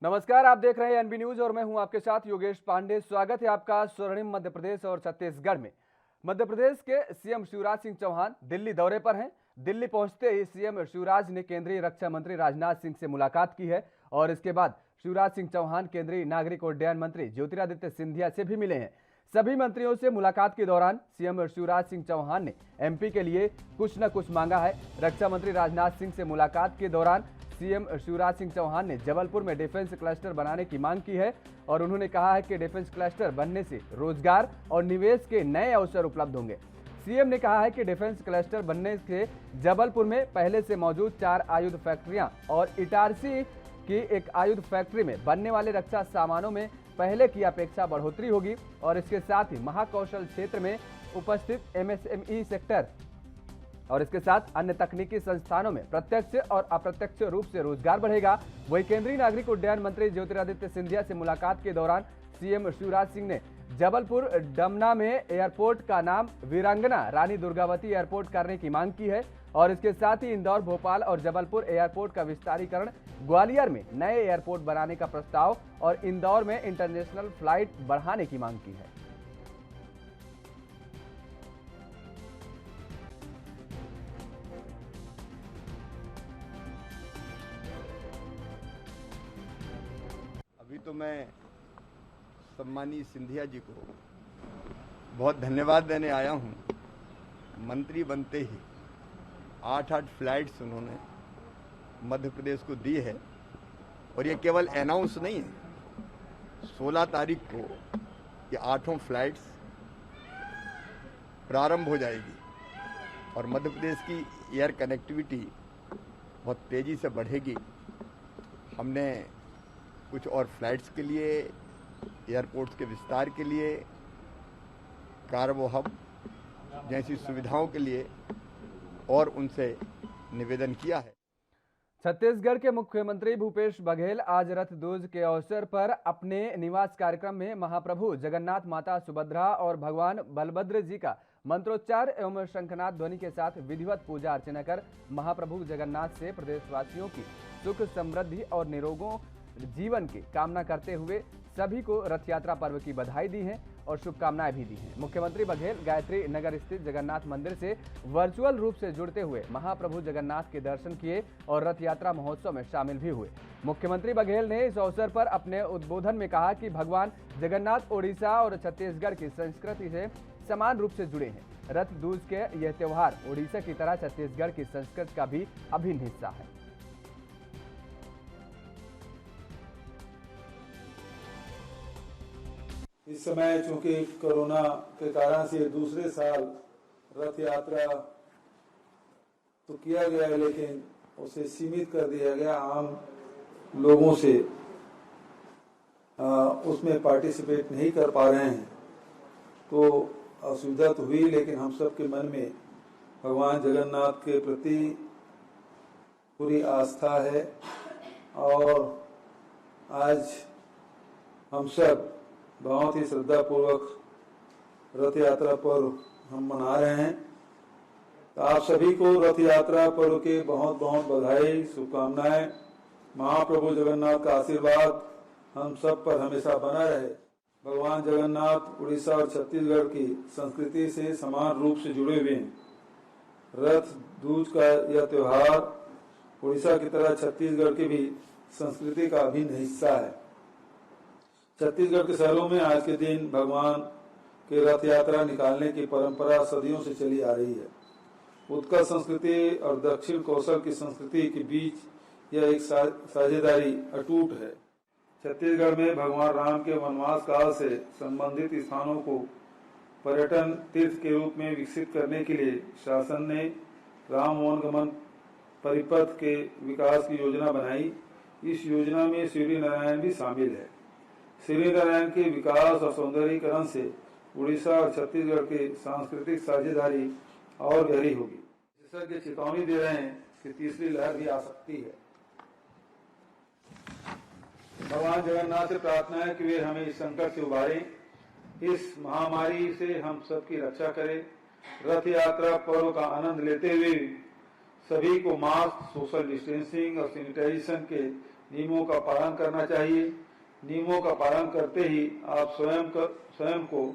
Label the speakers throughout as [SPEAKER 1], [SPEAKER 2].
[SPEAKER 1] नमस्कार, आप देख रहे हैं एनबी न्यूज और मैं हूं आपके साथ योगेश पांडे। स्वागत है आपका स्वर्णिम मध्य प्रदेश और छत्तीसगढ़ में। मध्य प्रदेश के सीएम शिवराज सिंह चौहान दिल्ली दौरे पर हैं। दिल्ली पहुंचते ही सीएम शिवराज ने केंद्रीय रक्षा मंत्री राजनाथ सिंह से मुलाकात की है और इसके बाद शिवराज सिंह चौहान केंद्रीय नागरिक उड्डयन मंत्री ज्योतिरादित्य सिंधिया से भी मिले हैं। सभी मंत्रियों से मुलाकात के दौरान सीएम शिवराज सिंह चौहान ने एमपी के लिए कुछ न कुछ मांगा है। रक्षा मंत्री राजनाथ सिंह से मुलाकात के दौरान सीएम शिवराज सिंह चौहान ने जबलपुर में डिफेंस क्लस्टर बनाने की मांग की है और उन्होंने कहा है कि डिफेंस क्लस्टर बनने से रोजगार और निवेश के नए अवसर उपलब्ध होंगे। सीएम ने कहा है कि डिफेंस क्लस्टर बनने से जबलपुर में पहले से मौजूद 4 आयुध फैक्ट्रियां और इटारसी की एक आयुध फैक्ट्री में बनने वाले रक्षा सामानों में पहले की अपेक्षा बढ़ोतरी होगी और इसके साथ ही महाकौशल क्षेत्र में उपस्थित एमएसएमई सेक्टर और इसके साथ अन्य तकनीकी संस्थानों में प्रत्यक्ष और अप्रत्यक्ष रूप से रोजगार बढ़ेगा। वहीं केंद्रीय नागरिक उड्डयन मंत्री ज्योतिरादित्य सिंधिया से मुलाकात के दौरान सीएम शिवराज सिंह ने जबलपुर डमना में एयरपोर्ट का नाम वीरांगना रानी दुर्गावती एयरपोर्ट करने की मांग की है और इसके साथ ही इंदौर, भोपाल और जबलपुर एयरपोर्ट का विस्तारीकरण, ग्वालियर में नए एयरपोर्ट बनाने का प्रस्ताव और इंदौर में इंटरनेशनल फ्लाइट बढ़ाने की मांग की है।
[SPEAKER 2] अभी तो मैं सम्मानीय सिंधिया जी को बहुत धन्यवाद देने आया हूं। मंत्री बनते ही 8 फ्लाइट्स उन्होंने मध्य प्रदेश को दी है और ये केवल अनाउंस नहीं है। 16 तारीख को ये 8 फ्लाइट्स प्रारंभ हो जाएगी और मध्य प्रदेश की एयर कनेक्टिविटी बहुत तेजी से बढ़ेगी। हमने कुछ और फ्लाइट्स के लिए, एयरपोर्ट्स के विस्तार के लिए, कार्गो हब जैसी सुविधाओं के लिए और उनसे निवेदन किया है।
[SPEAKER 1] छत्तीसगढ़ के मुख्यमंत्री भूपेश बघेल आज रथ दूज के अवसर पर अपने निवास कार्यक्रम में महाप्रभु जगन्नाथ, माता सुभद्रा और भगवान बलभद्र जी का मंत्रोच्चार एवं शंखनाद ध्वनि के साथ विधिवत पूजा अर्चना कर महाप्रभु जगन्नाथ से प्रदेशवासियों की सुख, समृद्धि और निरोगों जीवन की कामना करते हुए सभी को रथ यात्रा पर्व की बधाई दी है और शुभकामनाएं भी दी हैं। मुख्यमंत्री बघेल गायत्री नगर स्थित जगन्नाथ मंदिर से वर्चुअल रूप से जुड़ते हुए महाप्रभु जगन्नाथ के दर्शन किए और रथ यात्रा महोत्सव में शामिल भी हुए। मुख्यमंत्री बघेल ने इस अवसर पर अपने उद्बोधन में कहा कि भगवान जगन्नाथ ओडिशा और छत्तीसगढ़ की संस्कृति से समान रूप से जुड़े हैं। रथ दूज के यह त्योहार ओडिशा की तरह छत्तीसगढ़ की संस्कृति का भी अभिन्न हिस्सा है।
[SPEAKER 3] इस समय चूंकि कोरोना के कारण से दूसरे साल रथ यात्रा तो किया गया है, लेकिन उसे सीमित कर दिया गया। आम लोगों से उसमें पार्टिसिपेट नहीं कर पा रहे हैं तो असुविधा तो हुई, लेकिन हम सब के मन में भगवान जगन्नाथ के प्रति पूरी आस्था है और आज हम सब बहुत ही श्रद्धा पूर्वक रथ यात्रा पर्व हम मना रहे हैं। तो आप सभी को रथ यात्रा पर्व के बहुत बहुत बधाई, शुभकामनाएं। महाप्रभु जगन्नाथ का आशीर्वाद हम सब पर हमेशा बना रहे। भगवान जगन्नाथ उड़ीसा और छत्तीसगढ़ की संस्कृति से समान रूप से जुड़े हुए हैं। रथ दूज का यह त्योहार उड़ीसा की तरह छत्तीसगढ़ की भी संस्कृति का अभिन्न हिस्सा है। छत्तीसगढ़ के शहरों में आज के दिन भगवान के रथ यात्रा निकालने की परंपरा सदियों से चली आ रही है। उत्कल संस्कृति और दक्षिण कौशल की संस्कृति के बीच यह एक साझेदारी अटूट है। छत्तीसगढ़ में भगवान राम के वनवास काल से संबंधित स्थानों को पर्यटन तीर्थ के रूप में विकसित करने के लिए शासन ने राम वनगमन परिपथ के विकास की योजना बनाई। इस योजना में श्री नारायण भी शामिल है। श्री नारायण के विकास और सौंदर्यीकरण से उड़ीसा और छत्तीसगढ़ की सांस्कृतिक साझेदारी और गहरी होगी। विशेषज्ञ चेतावनी दे रहे हैं कि तीसरी लहर भी आ सकती है। भगवान जगन्नाथ से प्रार्थना है कि वे हमें इस संकट से उबारें, इस महामारी से हम सबकी रक्षा करें। रथ यात्रा पर्व का आनंद लेते हुए सभी को मास्क, सोशल डिस्टेंसिंग और सैनिटाइजेशन के नियमों का पालन करना चाहिए। नियमों का पालन करते ही आप स्वयं को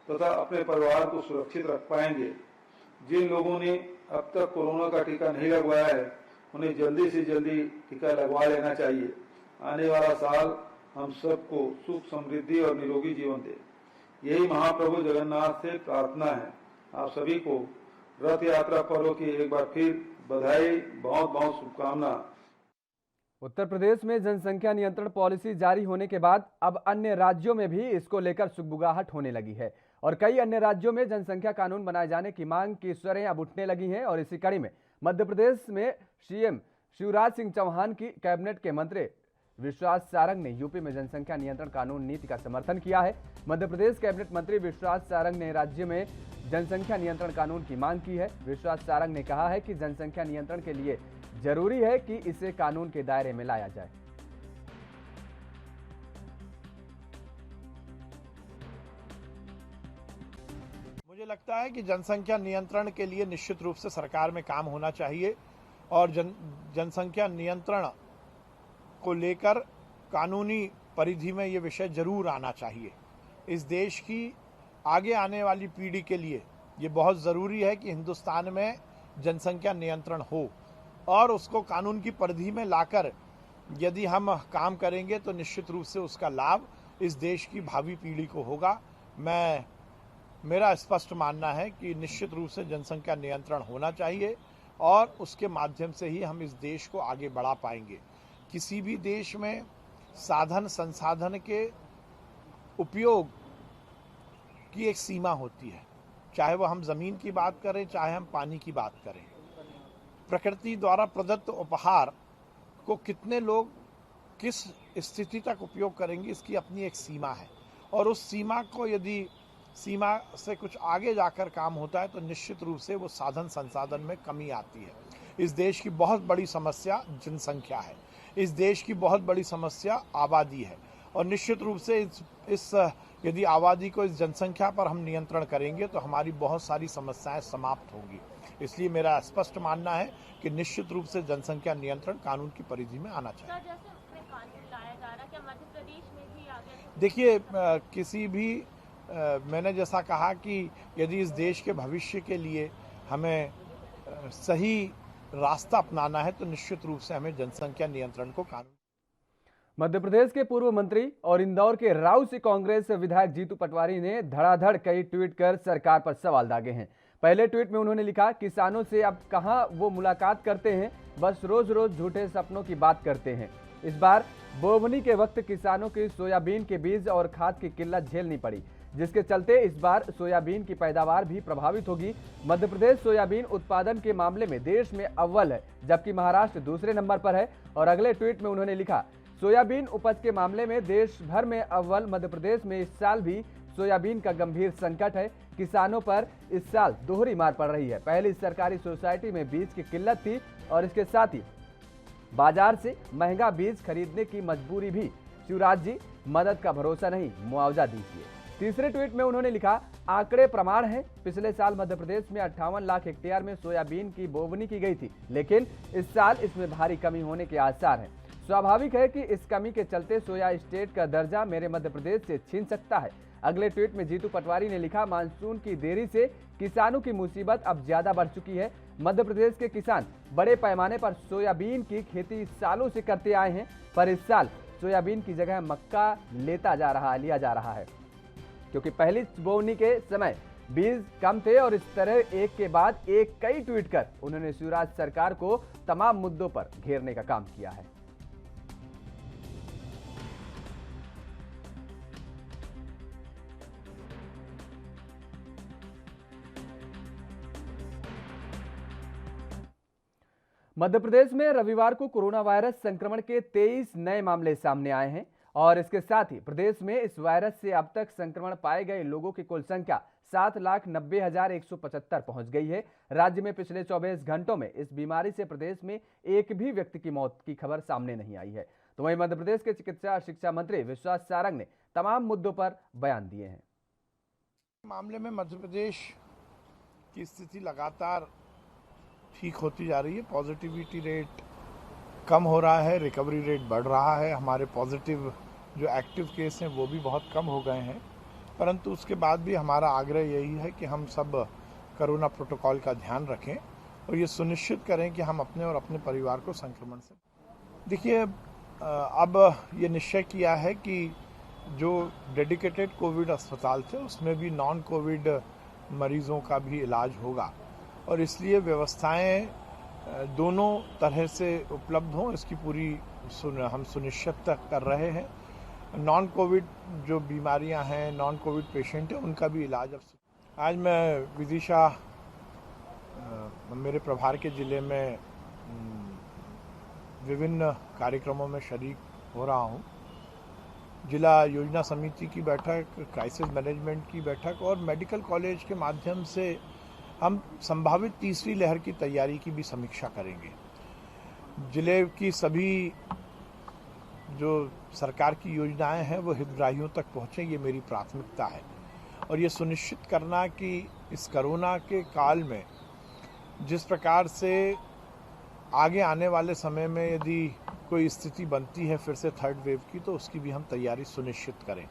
[SPEAKER 3] तथा अपने परिवार को सुरक्षित रख पाएंगे। जिन लोगों ने अब तक कोरोना का टीका नहीं लगवाया है, उन्हें जल्दी से जल्दी टीका लगवा लेना चाहिए। आने वाला साल हम सबको सुख, समृद्धि और निरोगी जीवन दे, यही महाप्रभु जगन्नाथ से प्रार्थना है। आप सभी को रथ यात्रा पर्व की एक बार फिर बधाई, बहुत बहुत शुभकामना।
[SPEAKER 1] उत्तर प्रदेश में जनसंख्या नियंत्रण पॉलिसी जारी होने के बाद अब अन्य राज्यों में भी इसको लेकर सुगबुगाहट होने लगी है और कई अन्य राज्यों में जनसंख्या कानून बनाए जाने की मांग की स्वरें अब उठने लगी हैं। और इसी कड़ी में मध्य प्रदेश में सीएम शिवराज सिंह चौहान की कैबिनेट के मंत्री विश्वास सारंग ने यूपी में जनसंख्या नियंत्रण कानून नीति का समर्थन किया है। मध्य प्रदेश कैबिनेट मंत्री विश्वास सारंग ने राज्य में जनसंख्या नियंत्रण कानून की मांग की है। विश्वास सारंग ने कहा है कि जनसंख्या नियंत्रण के लिए जरूरी है कि इसे कानून के दायरे में लाया जाए।
[SPEAKER 4] मुझे लगता है कि जनसंख्या नियंत्रण के लिए निश्चित रूप से सरकार में काम होना चाहिए और जनसंख्या नियंत्रण को लेकर कानूनी परिधि में ये विषय जरूर आना चाहिए। इस देश की आगे आने वाली पीढ़ी के लिए ये बहुत ज़रूरी है कि हिंदुस्तान में जनसंख्या नियंत्रण हो और उसको कानून की परिधि में लाकर यदि हम काम करेंगे तो निश्चित रूप से उसका लाभ इस देश की भावी पीढ़ी को होगा। मेरा स्पष्ट मानना है कि निश्चित रूप से जनसंख्या नियंत्रण होना चाहिए और उसके माध्यम से ही हम इस देश को आगे बढ़ा पाएंगे। किसी भी देश में साधन संसाधन के उपयोग की एक सीमा होती है, चाहे वो हम जमीन की बात करें, चाहे हम पानी की बात करें। प्रकृति द्वारा प्रदत्त उपहार को कितने लोग किस स्थिति तक उपयोग करेंगे, इसकी अपनी एक सीमा है और उस सीमा को यदि सीमा से कुछ आगे जाकर काम होता है तो निश्चित रूप से वो साधन संसाधन में कमी आती है। इस देश की बहुत बड़ी समस्या जनसंख्या है, इस देश की बहुत बड़ी समस्या आबादी है और निश्चित रूप से इस यदि आबादी को, इस जनसंख्या पर हम नियंत्रण करेंगे तो हमारी बहुत सारी समस्याएं समाप्त होंगी। इसलिए मेरा स्पष्ट मानना है कि निश्चित रूप से जनसंख्या नियंत्रण कानून की परिधि में आना चाहिए। देखिए, किसी भी मैंने जैसा कहा कि यदि इस देश के भविष्य के लिए हमें सही रास्ता अपनाना है तो निश्चित रूप से हमें जनसंख्या नियंत्रण को कानून।
[SPEAKER 1] मध्य प्रदेश के पूर्व मंत्री और इंदौर के राऊ से कांग्रेस विधायक जीतू पटवारी ने धड़ाधड़ कई ट्वीट कर सरकार पर सवाल दागे हैं। पहले ट्वीट में उन्होंने लिखा, किसानों से अब कहां वो मुलाकात करते हैं, बस रोज रोज झूठे सपनों की बात करते हैं। इस बार बोवनी के वक्त किसानों की सोयाबीन के बीज और खाद की किल्लत झेलनी पड़ी, जिसके चलते इस बार सोयाबीन की पैदावार भी प्रभावित होगी। मध्य प्रदेश सोयाबीन उत्पादन के मामले में देश में अव्वल है, जबकि महाराष्ट्र दूसरे नंबर पर है। और अगले ट्वीट में उन्होंने लिखा, सोयाबीन उपज के मामले में देश भर में अव्वल मध्य प्रदेश में इस साल भी सोयाबीन का गंभीर संकट है। किसानों पर इस साल दोहरी मार पड़ रही है। पहली सरकारी सोसाइटी में बीज की किल्लत थी और इसके साथ ही बाजार से महंगा बीज खरीदने की मजबूरी भी। शिवराज जी, मदद का भरोसा नहीं, मुआवजा दीजिए। तीसरे ट्वीट में उन्होंने लिखा, आंकड़े प्रमाण हैं, पिछले साल मध्य प्रदेश में 58 लाख हेक्टेयर में सोयाबीन की बोवनी की गई थी, लेकिन इस साल इसमें भारी कमी होने के आसार हैं। स्वाभाविक है कि इस कमी के चलते सोया स्टेट का दर्जा मेरे मध्य प्रदेश से छीन सकता है। अगले ट्वीट में जीतू पटवारी ने लिखा, मानसून की देरी से किसानों की मुसीबत अब ज्यादा बढ़ चुकी है। मध्य प्रदेश के किसान बड़े पैमाने पर सोयाबीन की खेती सालों से करते आए हैं, पर इस साल सोयाबीन की जगह मक्का लिया जा रहा है, क्योंकि पहली बोवनी के समय बीज कम थे। और इस तरह एक के बाद एक कई ट्वीट कर उन्होंने शिवराज सरकार को तमाम मुद्दों पर घेरने का काम किया है। मध्य प्रदेश में रविवार को कोरोना वायरस संक्रमण के 23 नए मामले सामने आए हैं और इसके साथ ही प्रदेश में इस वायरस से अब तक संक्रमण पाए गए लोगों की कुल संख्या 7,90,175 पहुंच गई है। राज्य में पिछले 24 घंटों में इस बीमारी से प्रदेश में एक भी व्यक्ति की मौत की खबर सामने नहीं आई है। तो वहीं मध्य प्रदेश के चिकित्सा शिक्षा मंत्री विश्वास सारंग ने तमाम मुद्दों पर बयान दिए हैं।
[SPEAKER 4] मामले में मध्य प्रदेश की स्थिति लगातार ठीक होती जा रही है। पॉजिटिविटी रेट कम हो रहा है, रिकवरी रेट बढ़ रहा है, हमारे पॉजिटिव जो एक्टिव केस हैं वो भी बहुत कम हो गए हैं। परंतु उसके बाद भी हमारा आग्रह यही है कि हम सब कोरोना प्रोटोकॉल का ध्यान रखें और ये सुनिश्चित करें कि हम अपने और अपने परिवार को संक्रमण से। देखिए, अब ये निश्चय किया है कि जो डेडिकेटेड कोविड अस्पताल थे उसमें भी नॉन कोविड मरीजों का भी इलाज होगा और इसलिए व्यवस्थाएं दोनों तरह से उपलब्ध हों, इसकी पूरी हम सुनिश्चित कर रहे हैं। नॉन कोविड जो बीमारियां हैं, नॉन कोविड पेशेंट हैं, उनका भी इलाज। अब आज मैं विदिशा मेरे प्रभार के ज़िले में विभिन्न कार्यक्रमों में शरीक हो रहा हूं। जिला योजना समिति की बैठक, क्राइसिस मैनेजमेंट की बैठक और मेडिकल कॉलेज के माध्यम से हम संभावित तीसरी लहर की तैयारी की भी समीक्षा करेंगे। जिले की सभी जो सरकार की योजनाएं हैं वो हितग्राहियों तक पहुंचे, ये मेरी प्राथमिकता है। और ये सुनिश्चित करना कि इस कोरोना के काल में जिस प्रकार से आगे आने वाले समय में यदि कोई स्थिति बनती है फिर से थर्ड वेव की, तो उसकी भी हम तैयारी सुनिश्चित करें।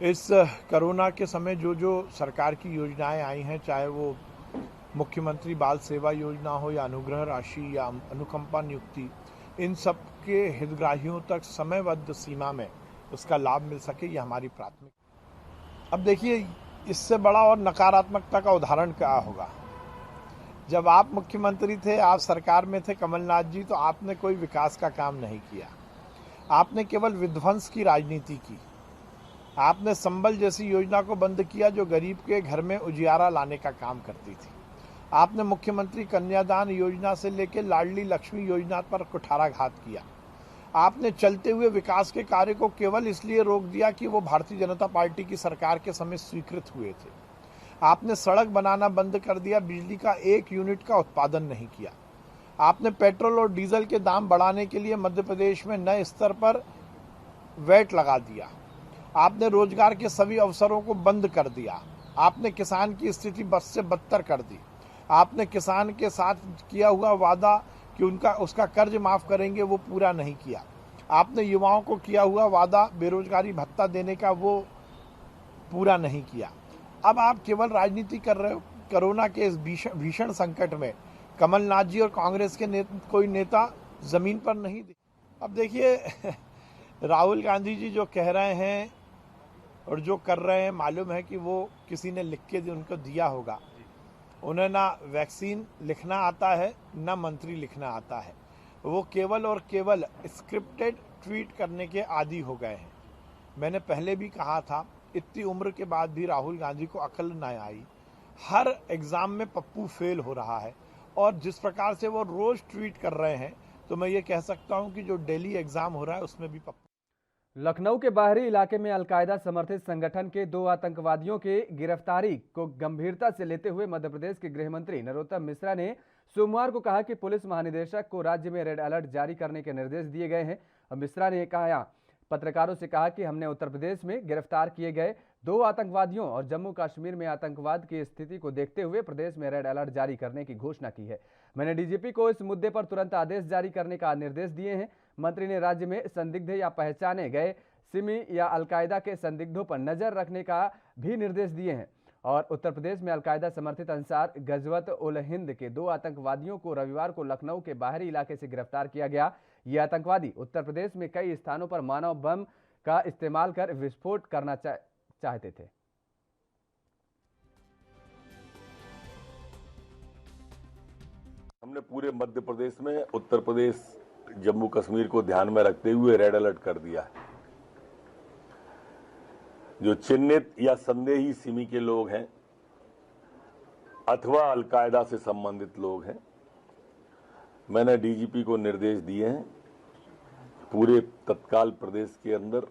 [SPEAKER 4] इस कोरोना के समय जो सरकार की योजनाएं आई हैं, चाहे वो मुख्यमंत्री बाल सेवा योजना हो या अनुग्रह राशि या अनुकंपा नियुक्ति, इन सब के हितग्राहियों तक समयबद्ध सीमा में उसका लाभ मिल सके, ये हमारी प्राथमिकता। अब देखिए, इससे बड़ा और नकारात्मकता का उदाहरण क्या होगा। जब आप मुख्यमंत्री थे, आप सरकार में थे कमलनाथ जी, तो आपने कोई विकास का काम नहीं किया। आपने केवल विध्वंस की राजनीति की। आपने संबल जैसी योजना को बंद किया जो गरीब के घर में उजियारा लाने का काम करती थी। आपने मुख्यमंत्री कन्यादान योजना से लेकर लाडली लक्ष्मी योजना पर कुठाराघात किया। आपने चलते हुए विकास के कार्य को केवल इसलिए रोक दिया कि वो भारतीय जनता पार्टी की सरकार के समय स्वीकृत हुए थे। आपने सड़क बनाना बंद कर दिया, बिजली का 1 यूनिट का उत्पादन नहीं किया। आपने पेट्रोल और डीजल के दाम बढ़ाने के लिए मध्य प्रदेश में नए स्तर पर वैट लगा दिया। आपने रोजगार के सभी अवसरों को बंद कर दिया। आपने किसान की स्थिति बद से बदतर कर दी। आपने किसान के साथ किया हुआ वादा कि उसका कर्ज माफ करेंगे, वो पूरा नहीं किया। आपने युवाओं को किया हुआ वादा बेरोजगारी भत्ता देने का, वो पूरा नहीं किया। अब आप केवल राजनीति कर रहे हो। कोरोना के इस भीषण संकट में कमलनाथ जी और कांग्रेस के कोई नेता जमीन पर नहीं अब देखिए, राहुल गांधी जी जो कह रहे हैं और जो कर रहे हैं, मालूम है कि वो किसी ने लिख के उनको दिया होगा। उन्हें ना वैक्सीन लिखना आता है, ना मंत्री लिखना आता है। वो केवल और केवल स्क्रिप्टेड ट्वीट करने के आदी हो गए हैं। मैंने पहले भी कहा था, इतनी उम्र के बाद भी राहुल गांधी को अकल न आई। हर एग्जाम में पप्पू फेल हो रहा है और जिस प्रकार से वो रोज ट्वीट कर रहे हैं, तो मैं ये कह सकता हूं कि जो दिल्ली एग्जाम हो रहा है उसमें भी पप्पू।
[SPEAKER 1] लखनऊ के बाहरी इलाके में अलकायदा समर्थित संगठन के 2 आतंकवादियों की गिरफ्तारी को गंभीरता से लेते हुए मध्य प्रदेश के गृह मंत्री नरोत्तम मिश्रा ने सोमवार को कहा कि पुलिस महानिदेशक को राज्य में रेड अलर्ट जारी करने के निर्देश दिए गए हैं। और मिश्रा ने कहा, पत्रकारों से कहा कि हमने उत्तर प्रदेश में गिरफ्तार किए गए 2 आतंकवादियों और जम्मू कश्मीर में आतंकवाद की स्थिति को देखते हुए प्रदेश में रेड अलर्ट जारी करने की घोषणा की है। मैंने डीजीपी को इस मुद्दे पर तुरंत आदेश जारी करने का निर्देश दिए हैं। मंत्री ने राज्य में संदिग्ध या पहचाने गए सिमी या अलकायदा के संदिग्धों पर नजर रखने का भी निर्देश दिए हैं। और उत्तर प्रदेश में अलकायदा समर्थित अंसार गजवत उल हिंद के 2 आतंकवादियों को रविवार को लखनऊ के बाहरी इलाके से गिरफ्तार किया गया। ये आतंकवादी उत्तर प्रदेश में कई स्थानों पर मानव बम का इस्तेमाल कर विस्फोट करना चाहते थे।
[SPEAKER 5] हमने पूरे मध्य प्रदेश में उत्तर प्रदेश, जम्मू कश्मीर को ध्यान में रखते हुए रेड अलर्ट कर दिया है। जो चिन्हित या संदेही सिमी के लोग हैं अथवा अलकायदा से संबंधित लोग हैं, मैंने डीजीपी को निर्देश दिए हैं पूरे तत्काल प्रदेश के अंदर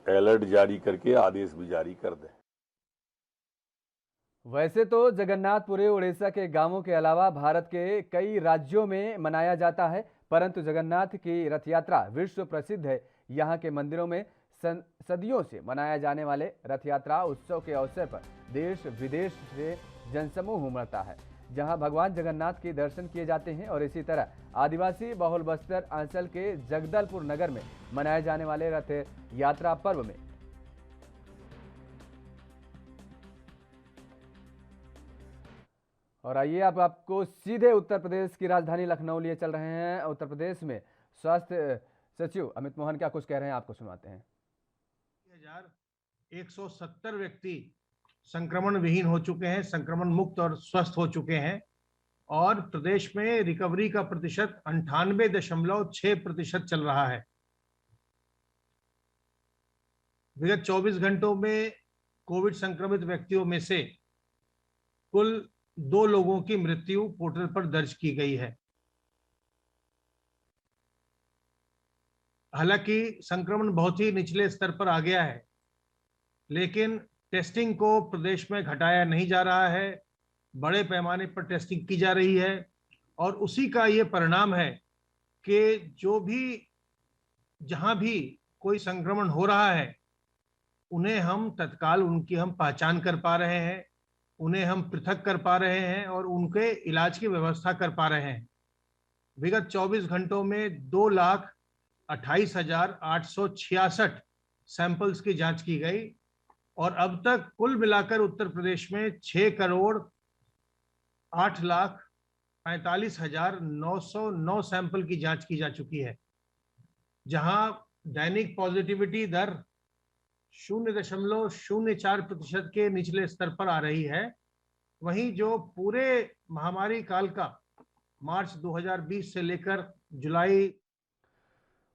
[SPEAKER 5] अलर्ट जारी करके आदेश भी जारी कर दें।
[SPEAKER 1] वैसे तो जगन्नाथपुरी उड़ीसा के गांवों के अलावा भारत के कई राज्यों में मनाया जाता है, परंतु जगन्नाथ की रथ यात्रा विश्व प्रसिद्ध है। यहाँ के मंदिरों में सदियों से मनाया जाने वाले रथ यात्रा उत्सव के अवसर पर देश विदेश से जनसमूह उमड़ता है। जहां भगवान जगन्नाथ के दर्शन किए जाते हैं। और इसी तरह आदिवासी बहुल बस्तर अंचल के जगदलपुर नगर में मनाए जाने वाले रथ यात्रा पर्व में और आइए अब आपको सीधे उत्तर प्रदेश की राजधानी लखनऊ लिए चल रहे हैं। उत्तर प्रदेश में स्वास्थ्य सचिव अमित मोहन क्या कुछ कह रहे हैं, आपको सुनाते हैं।
[SPEAKER 4] 170 व्यक्ति संक्रमण विहीन हो चुके हैं, संक्रमण मुक्त और स्वस्थ हो चुके हैं और प्रदेश में रिकवरी का प्रतिशत 98.6% चल रहा है। विगत 24 घंटों में कोविड संक्रमित व्यक्तियों में से कुल 2 लोगों की मृत्यु पोर्टल पर दर्ज की गई है। हालांकि संक्रमण बहुत ही निचले स्तर पर आ गया है, लेकिन टेस्टिंग को प्रदेश में घटाया नहीं जा रहा है। बड़े पैमाने पर टेस्टिंग की जा रही है और उसी का ये परिणाम है कि जो भी जहां भी कोई संक्रमण हो रहा है उन्हें हम तत्काल उनकी हम पहचान कर पा रहे हैं, उन्हें हम पृथक कर पा रहे हैं और उनके इलाज की व्यवस्था कर पा रहे हैं। विगत 24 घंटों में 2,28,866 सैंपल्स की जांच की गई और अब तक कुल मिलाकर उत्तर प्रदेश में 6,08,45,909 सैंपल की जांच की जा चुकी है, जहां दैनिक पॉजिटिविटी दर 0.04% के निचले स्तर पर आ रही है। वहीं जो पूरे महामारी काल का मार्च 2020 से लेकर जुलाई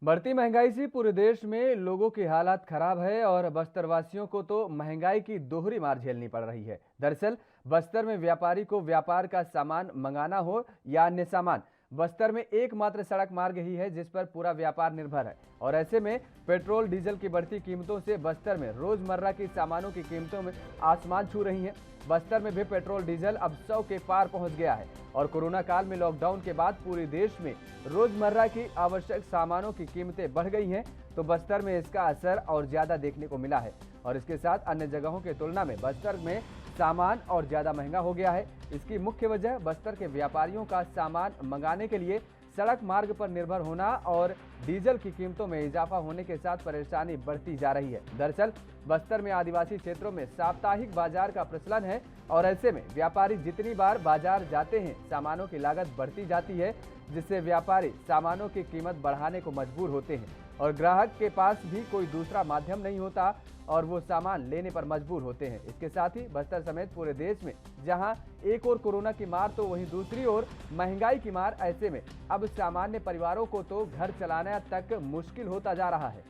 [SPEAKER 1] बढ़ती महंगाई से पूरे देश में लोगों की हालात खराब है और बस्तर वासियों को तो महंगाई की दोहरी मार झेलनी पड़ रही है। दरअसल बस्तर में व्यापारी को व्यापार का सामान मंगाना हो या अन्य सामान, बस्तर में एकमात्र सड़क मार्ग ही है जिस पर पूरा व्यापार निर्भर है। और ऐसे में पेट्रोल डीजल की बढ़ती कीमतों से बस्तर में रोजमर्रा की सामानों की कीमतों में आसमान छू रही हैं। बस्तर में भी पेट्रोल डीजल अब 100 के पार पहुंच गया है और कोरोना काल में लॉकडाउन के बाद पूरे देश में रोजमर्रा की आवश्यक सामानों की कीमतें बढ़ गई हैं, तो बस्तर में इसका असर और ज्यादा देखने को मिला है। और इसके साथ अन्य जगहों की तुलना में बस्तर में सामान और ज्यादा महंगा हो गया है। इसकी मुख्य वजह बस्तर के व्यापारियों का सामान मंगाने के लिए सड़क मार्ग पर निर्भर होना और डीजल की कीमतों में इजाफा होने के साथ परेशानी बढ़ती जा रही है। दरअसल बस्तर में आदिवासी क्षेत्रों में साप्ताहिक बाजार का प्रचलन है और ऐसे में व्यापारी जितनी बार बाजार जाते हैं सामानों की लागत बढ़ती जाती है, जिससे व्यापारी सामानों की कीमत बढ़ाने को मजबूर होते हैं और ग्राहक के पास भी कोई दूसरा माध्यम नहीं होता और वो सामान लेने पर मजबूर होते हैं। इसके साथ ही बस्तर समेत पूरे देश में जहां एक ओर कोरोना की मार तो वहीं दूसरी ओर महंगाई की मार, ऐसे में अब सामान्य परिवारों को तो घर चलाना तक मुश्किल होता जा रहा है।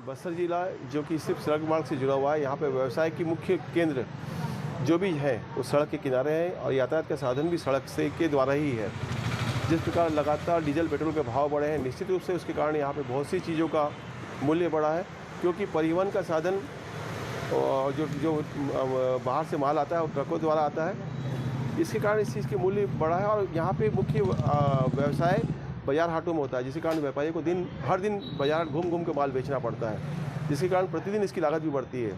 [SPEAKER 6] बस्तर जिला जो कि सिर्फ सड़क मार्ग से जुड़ा हुआ है, यहाँ पे व्यवसाय की मुख्य केंद्र जो भी है वो सड़क के किनारे है और यातायात का साधन भी सड़क से के द्वारा ही है। जिस प्रकार लगातार डीजल पेट्रोल के भाव बढ़े हैं, निश्चित रूप से उसके कारण यहाँ पे बहुत सी चीज़ों का मूल्य बढ़ा है, क्योंकि परिवहन का साधन जो बाहर से माल आता है वो ट्रकों द्वारा आता है, इसके कारण इस चीज़ की मूल्य बढ़ा है। और यहाँ पे मुख्य व्यवसाय बाजार हाटों में होता है, जिसके कारण व्यापारी को हर दिन बाजार घूम के माल बेचना पड़ता है, जिसके कारण प्रतिदिन इसकी लागत भी बढ़ती है।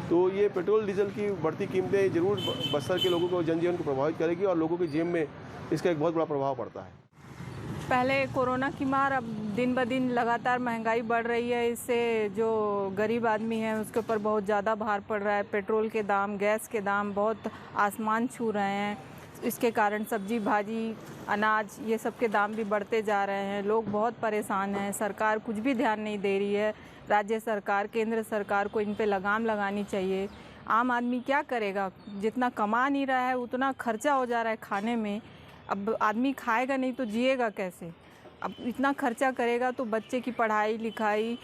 [SPEAKER 6] तो ये पेट्रोल डीजल की बढ़ती कीमतें जरूर बस्तर के लोगों को जनजीवन को प्रभावित करेगी और लोगों की जेब में इसका एक बहुत बड़ा प्रभाव पड़ता है।
[SPEAKER 7] पहले कोरोना की मार, अब दिन ब दिन लगातार महंगाई बढ़ रही है, इससे जो गरीब आदमी है उसके ऊपर बहुत ज़्यादा भार पड़ रहा है। पेट्रोल के दाम, गैस के दाम बहुत आसमान छू रहे हैं। इसके कारण सब्जी भाजी, अनाज, ये सब के दाम भी बढ़ते जा रहे हैं। लोग बहुत परेशान हैं। सरकार कुछ भी ध्यान नहीं दे रही है। राज्य सरकार, केंद्र सरकार को इन पे लगाम लगानी चाहिए। आम आदमी क्या करेगा? जितना कमा नहीं रहा है उतना खर्चा हो जा रहा है खाने में। अब आदमी खाएगा नहीं तो जिएगा कैसे? अब इतना खर्चा करेगा तो बच्चे की पढ़ाई लिखाई,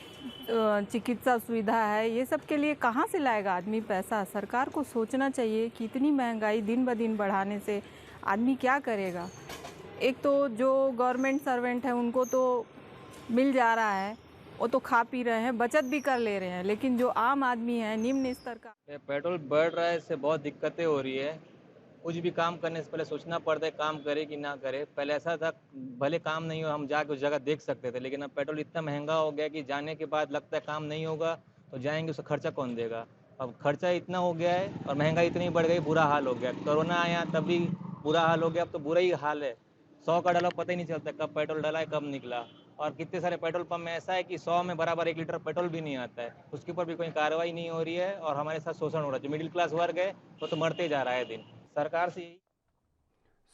[SPEAKER 7] चिकित्सा सुविधा है, ये सब के लिए कहाँ से लाएगा आदमी पैसा? सरकार को सोचना चाहिए कि इतनी महंगाई दिन ब दिन बढ़ाने से आदमी क्या करेगा। एक तो जो गवर्नमेंट सर्वेंट है उनको तो मिल जा रहा है, वो तो खा पी रहे हैं, बचत भी कर ले रहे हैं, लेकिन जो आम आदमी है निम्न स्तर का,
[SPEAKER 8] पेट्रोल बढ़ रहा है, इससे बहुत दिक्कतें हो रही है। कुछ भी काम करने से पहले सोचना पड़ता है काम करे कि ना करे। पहले ऐसा था भले काम नहीं हो हम जाके उस जगह देख सकते थे, लेकिन अब पेट्रोल इतना महंगा हो गया कि जाने के बाद लगता है काम नहीं होगा तो जाएंगे, उसका खर्चा कौन देगा। अब खर्चा इतना हो गया है और महंगाई इतनी बढ़ गई, बुरा हाल हो गया। कोरोना आया तब भी बुरा हाल हो गया, अब तो बुरा ही हाल है। 100 का डाला पता ही नहीं चलता कब पेट्रोल डाला है कब निकला। और कितने सारे पेट्रोल पंप में ऐसा है कि 100 में बराबर 1 लीटर पेट्रोल भी नहीं आता है, उसके ऊपर भी कोई कार्रवाई नहीं हो रही है और हमारे साथ शोषण हो रहा है। जो मिडिल क्लास वर्ग है वो तो मरते जा रहा है दिन। सरकार से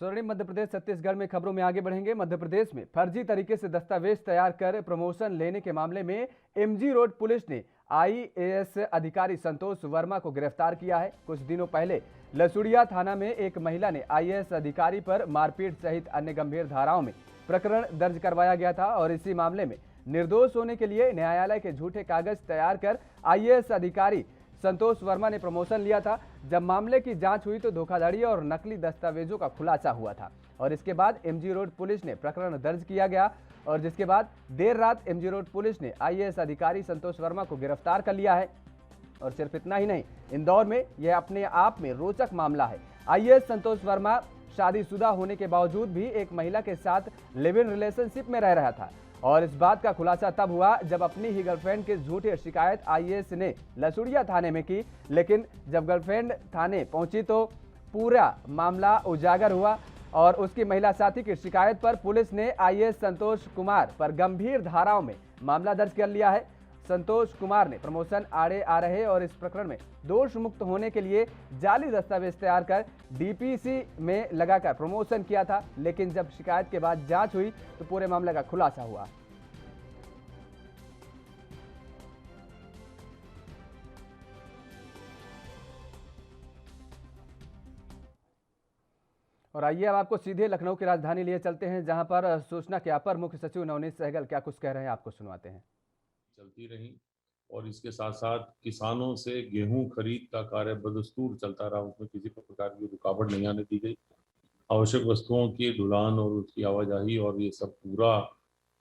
[SPEAKER 1] स्वर्णिम मध्य प्रदेश छत्तीसगढ़ में खबरों में आगे बढ़ेंगे। मध्य प्रदेश में फर्जी तरीके से दस्तावेज तैयार कर प्रमोशन लेने के मामले में एमजी रोड पुलिस ने आईएएस अधिकारी संतोष वर्मा को गिरफ्तार किया है। कुछ दिनों पहले लसुड़िया थाना में एक महिला ने आईएएस अधिकारी पर मारपीट सहित अन्य गंभीर धाराओं में प्रकरण दर्ज करवाया गया था और इसी मामले में निर्दोष होने के लिए न्यायालय के झूठे कागज तैयार कर आईएएस अधिकारी संतोष वर्मा ने प्रमोशन लिया था। जब मामले की जांच हुई तो धोखाधड़ी और नकली दस्तावेजों का खुलासा हुआ था और इसके बाद एमजी रोड पुलिस ने प्रकरण दर्ज किया गया और जिसके बाद देर रात एमजी रोड पुलिस ने आईएएस अधिकारी संतोष वर्मा को गिरफ्तार कर लिया है। और सिर्फ इतना ही नहीं, इंदौर में यह अपने आप में रोचक मामला है। आईएएस संतोष वर्मा शादीशुदा होने के बावजूद भी एक महिला के साथ लिव इन रिलेशनशिप में रह रहा था और इस बात का खुलासा तब हुआ जब अपनी ही गर्लफ्रेंड के झूठे शिकायत आईएएस ने लसुड़िया थाने में की। लेकिन जब गर्लफ्रेंड थाने पहुंची तो पूरा मामला उजागर हुआ और उसकी महिला साथी की शिकायत पर पुलिस ने आईएएस संतोष कुमार पर गंभीर धाराओं में मामला दर्ज कर लिया है। संतोष कुमार ने प्रमोशन आड़े आ रहे और इस प्रकरण में दोष मुक्त होने के लिए जाली दस्तावेज तैयार कर डीपीसी में लगाकर प्रमोशन किया था, लेकिन जब शिकायत के बाद जांच हुई तो पूरे मामले का खुलासा हुआ। और आइए अब आपको सीधे लखनऊ की राजधानी लिए चलते हैं, जहां पर सूचना के अपर मुख्य सचिव नवनीत सहगल क्या कुछ कह रहे हैं आपको सुनवाते हैं।
[SPEAKER 5] चलती रही और इसके साथ साथ किसानों से गेहूं खरीद का कार्य बदस्तूर चलता रहा, उसमें किसी प्रकार की रुकावट नहीं आने दी गई। आवश्यक वस्तुओं की ढुलान और उसकी आवाजाही और ये सब पूरा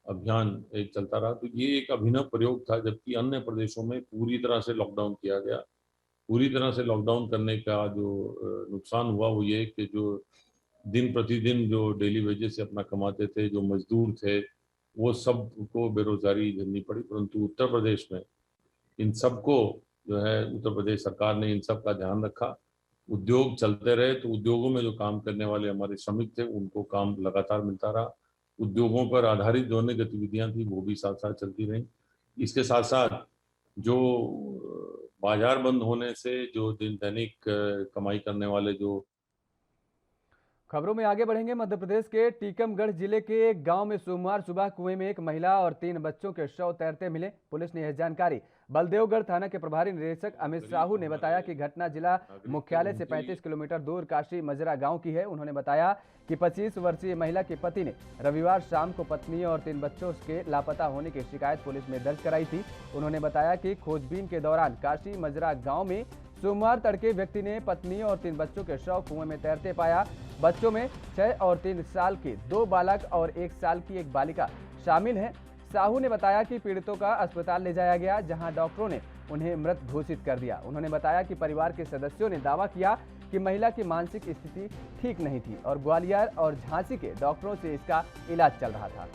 [SPEAKER 5] अभियान एक चलता रहा। तो ये एक अभिनव प्रयोग था, जबकि अन्य प्रदेशों में पूरी तरह से लॉकडाउन किया गया। पूरी तरह से लॉकडाउन करने का जो नुकसान हुआ वो ये कि जो दिन प्रतिदिन जो डेली वेजेस से अपना कमाते थे, जो मजदूर थे, वो सबको बेरोजगारी झेलनी पड़ी। परंतु उत्तर प्रदेश में इन सबको जो है उत्तर प्रदेश सरकार ने इन सब का ध्यान रखा। उद्योग चलते रहे, तो उद्योगों में जो काम करने वाले हमारे श्रमिक थे उनको काम लगातार मिलता रहा। उद्योगों पर आधारित जो अन्य गतिविधियां थी वो भी साथ साथ चलती रहीं। इसके साथ साथ जो बाजार बंद होने से जो दैनिक कमाई करने वाले जो
[SPEAKER 1] खबरों में आगे बढ़ेंगे। मध्य प्रदेश के टीकमगढ़ जिले के एक गांव में सोमवार सुबह कुएं में एक महिला और 3 बच्चों के शव तैरते मिले। पुलिस ने यह जानकारी बलदेवगढ़ थाना के प्रभारी निदेशक अमित साहू ने बताया कि घटना जिला मुख्यालय से 35 किलोमीटर दूर काशी मजरा गांव की है। उन्होंने बताया कि 25 वर्षीय महिला के पति ने रविवार शाम को पत्नी और 3 बच्चों के लापता होने की शिकायत पुलिस में दर्ज कराई थी। उन्होंने बताया कि खोजबीन के दौरान काशी मजरा गाँव में सोमवार तड़के व्यक्ति ने पत्नी और 3 बच्चों के शव कुएं में तैरते पाया। बच्चों में 6 और 3 साल के 2 बालक और 1 साल की एक बालिका शामिल है। साहू ने बताया कि पीड़ितों का अस्पताल ले जाया गया, जहां डॉक्टरों ने उन्हें मृत घोषित कर दिया। उन्होंने बताया कि परिवार के सदस्यों ने दावा किया कि महिला की मानसिक स्थिति ठीक नहीं थी और ग्वालियर और झांसी के डॉक्टरों से इसका इलाज चल रहा था।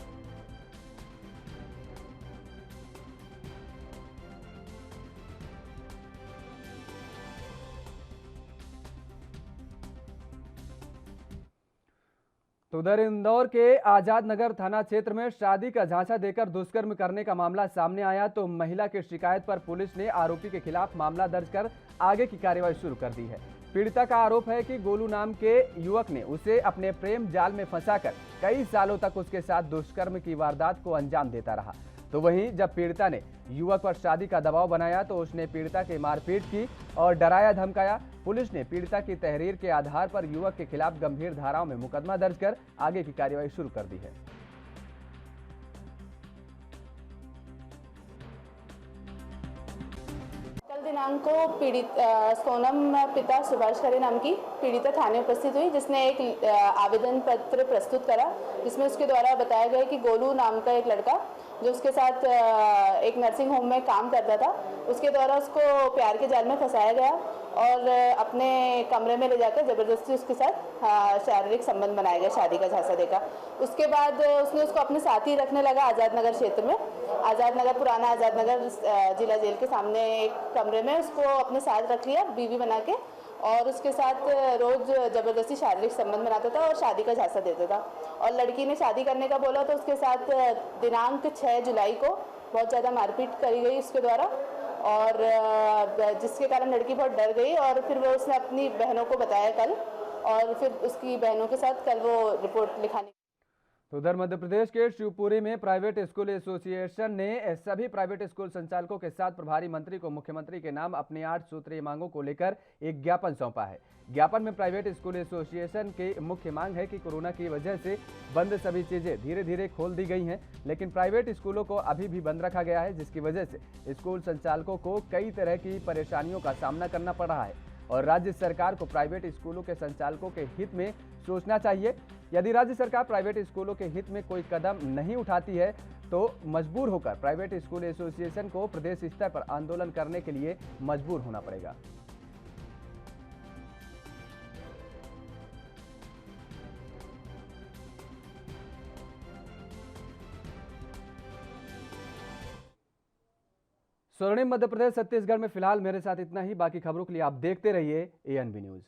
[SPEAKER 1] तो उधर इंदौर के आजाद नगर थाना क्षेत्र में शादी का झांसा देकर दुष्कर्म करने का मामला सामने आया तो महिला की शिकायत पर पुलिस ने आरोपी के खिलाफ मामला दर्ज कर आगे की कार्रवाई शुरू कर दी है। पीड़िता का आरोप है कि गोलू नाम के युवक ने उसे अपने प्रेम जाल में फंसाकर कई सालों तक उसके साथ दुष्कर्म की वारदात को अंजाम देता रहा। तो वहीं जब पीड़िता ने युवक पर शादी का दबाव बनाया तो उसने पीड़िता की मारपीट की और डराया धमकाया। पुलिस ने पीड़िता की तहरीर के आधार पर युवक के खिलाफ गंभीर धाराओं में मुकदमा दर्ज कर आगे की कार्रवाई शुरू कर दी है।
[SPEAKER 9] कल दिनांक को पीड़ित सोनम पिता सुभाष खरे नाम की पीड़िता थाने उपस्थित हुई, जिसने एक आवेदन पत्र प्रस्तुत करा, जिसमें उसके द्वारा बताया गया कि गोलू नाम का एक लड़का जो उसके साथ एक नर्सिंग होम में काम करता था, उसके द्वारा उसको प्यार के जाल में फंसाया गया और अपने कमरे में ले जाकर ज़बरदस्ती उसके साथ शारीरिक संबंध बनाया गया, शादी का झांसा देकर। उसके बाद उसने उसको अपने साथ ही रखने लगा आज़ाद नगर क्षेत्र में, आज़ाद नगर, पुराना आज़ाद नगर जिला जेल के सामने एक कमरे में उसको अपने साथ रख लिया बीवी बना के, और उसके साथ रोज़ ज़बरदस्ती शारीरिक संबंध बनाता था और शादी का झांसा देता था। और लड़की ने शादी करने का बोला तो उसके साथ दिनांक 6 जुलाई को बहुत ज़्यादा मारपीट करी गई उसके द्वारा, और जिसके कारण लड़की बहुत डर गई और फिर वो उसने अपनी बहनों को बताया कल, और फिर उसकी बहनों के साथ कल वो रिपोर्ट लिखाने।
[SPEAKER 1] तो उधर मध्य प्रदेश के शिवपुरी में प्राइवेट स्कूल एसोसिएशन ने सभी प्राइवेट स्कूल संचालकों के साथ प्रभारी मंत्री को मुख्यमंत्री के नाम अपनी 8 सूत्रीय मांगों को लेकर एक ज्ञापन सौंपा है। ज्ञापन में प्राइवेट स्कूल एसोसिएशन की मुख्य मांग है कि कोरोना की वजह से बंद सभी चीजें धीरे धीरे खोल दी गई हैं, लेकिन प्राइवेट स्कूलों को अभी भी बंद रखा गया है, जिसकी वजह से स्कूल संचालकों को कई तरह की परेशानियों का सामना करना पड़ रहा है और राज्य सरकार को प्राइवेट स्कूलों के संचालकों के हित में सोचना चाहिए। यदि राज्य सरकार प्राइवेट स्कूलों के हित में कोई कदम नहीं उठाती है तो मजबूर होकर प्राइवेट स्कूल एसोसिएशन को प्रदेश स्तर पर आंदोलन करने के लिए मजबूर होना पड़ेगा। स्वर्णिम मध्य प्रदेश छत्तीसगढ़ में फिलहाल मेरे साथ इतना ही। बाकी खबरों के लिए आप देखते रहिए ANB न्यूज़।